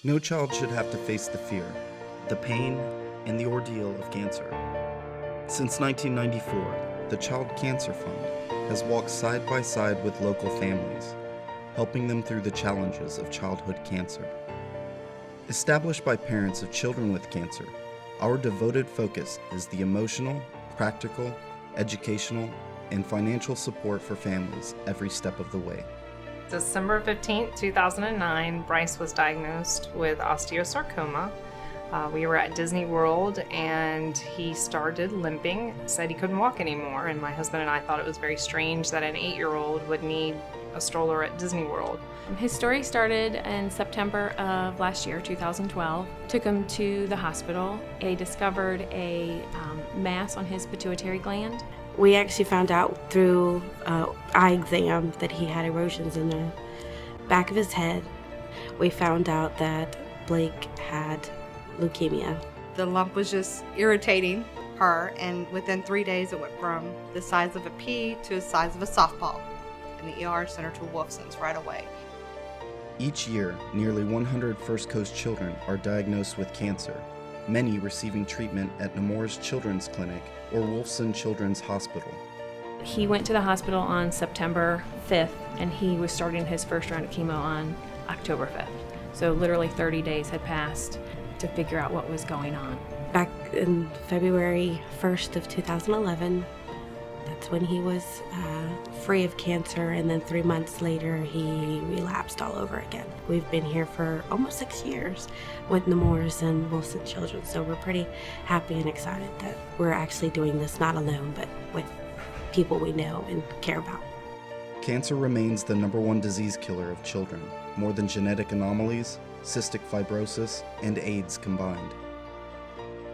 No child should have to face the fear, the pain, and the ordeal of cancer. Since 1994, the Child Cancer Fund has walked side by side with local families, helping them through the challenges of childhood cancer. Established by parents of children with cancer, our devoted focus is the emotional, practical, educational, and financial support for families every step of the way. December 15th, 2009, Bryce was diagnosed with osteosarcoma. We were at Disney World and he started limping, said he couldn't walk anymore, and my husband and I thought it was very strange that an 8-year-old would need a stroller at Disney World. His story started in September of last year, 2012. Took him to the hospital. They discovered a mass on his pituitary gland. We actually found out through eye exam that he had erosions in the back of his head. We found out that Blake had leukemia. The lump was just irritating her, and within 3 days it went from the size of a pea to the size of a softball. And the ER sent her to Wolfson's right away. Each year, nearly 100 First Coast children are diagnosed with cancer, many receiving treatment at Nemours Children's Clinic or Wolfson Children's Hospital. He went to the hospital on September 5th, and he was starting his first round of chemo on October 5th. So literally 30 days had passed to figure out what was going on. Back in February 1st of 2011, that's when he was free of cancer, and then 3 months later he relapsed all over again. We've been here for almost 6 years with Nemours and Wolfson Children, so we're pretty happy and excited that we're actually doing this not alone, but with people we know and care about. Cancer remains the #1 disease killer of children, more than genetic anomalies, cystic fibrosis, and AIDS combined.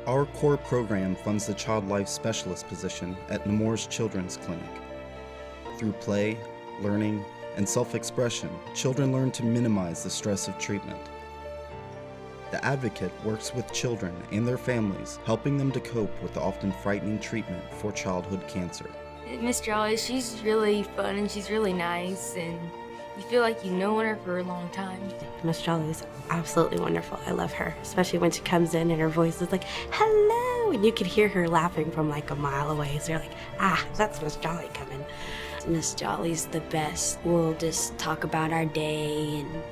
Our core program funds the Child Life Specialist position at Nemours Children's Clinic. Through play, learning, and self-expression, children learn to minimize the stress of treatment. The Advocate works with children and their families, helping them to cope with the often frightening treatment for childhood cancer. Miss Jolly, she's really fun and she's really nice, and you feel like you've known her for a long time. Miss Jolly is absolutely wonderful. I love her, especially when she comes in and her voice is like, hello, and you can hear her laughing from like a mile away. So you're like, that's Miss Jolly coming. Miss Jolly's the best. We'll just talk about our day and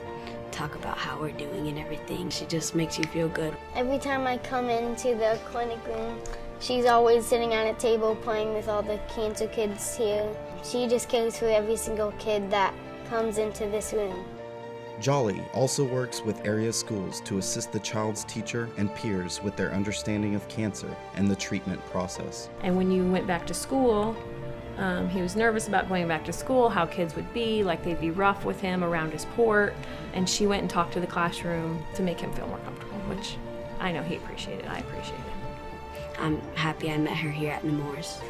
talk about how we're doing and everything. She just makes you feel good. Every time I come into the clinic room, she's always sitting at a table playing with all the cancer kids here. She just cares for every single kid that comes into this room. Jolly also works with area schools to assist the child's teacher and peers with their understanding of cancer and the treatment process. And when you went back to school, he was nervous about going back to school, how kids would be, like they'd be rough with him around his port. And she went and talked to the classroom to make him feel more comfortable, which I know he appreciated. I appreciated it. I'm happy I met her here at Nemours.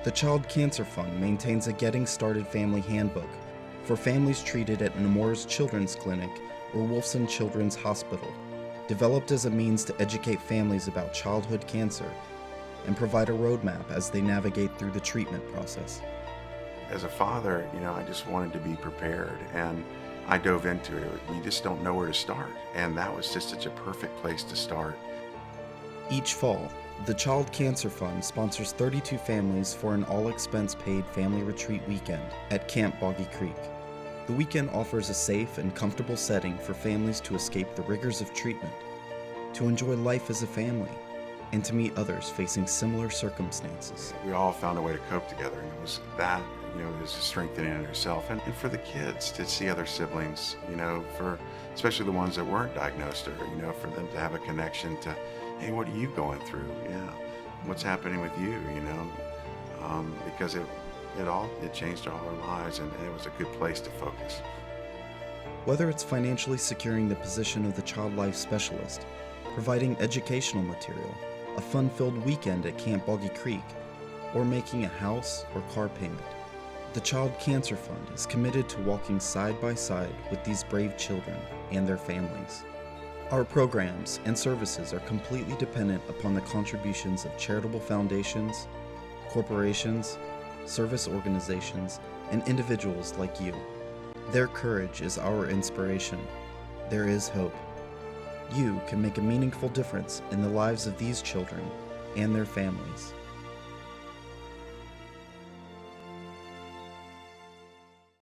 The Child Cancer Fund maintains a Getting Started Family Handbook for families treated at Nemours Children's Clinic or Wolfson Children's Hospital, developed as a means to educate families about childhood cancer and provide a roadmap as they navigate through the treatment process. As a father, I just wanted to be prepared, and I dove into it. You just don't know where to start, and that was just such a perfect place to start. Each fall, the Child Cancer Fund sponsors 32 families for an all-expense-paid family retreat weekend at Camp Boggy Creek. The weekend offers a safe and comfortable setting for families to escape the rigors of treatment, to enjoy life as a family, and to meet others facing similar circumstances. We all found a way to cope together, and it was that, it was strengthening in itself. And for the kids to see other siblings, for especially the ones that weren't diagnosed, or, for them to have a connection to, hey, what are you going through? Yeah, what's happening with you, because it changed all our lives, and it was a good place to focus. Whether it's financially securing the position of the Child Life Specialist, providing educational material, a fun-filled weekend at Camp Boggy Creek, or making a house or car payment, The Child Cancer Fund is committed to walking side by side with these brave children and their families. Our programs and services are completely dependent upon the contributions of charitable foundations, corporations, service organizations, and individuals like you. Their courage is our inspiration. There is hope. You can make a meaningful difference in the lives of these children and their families.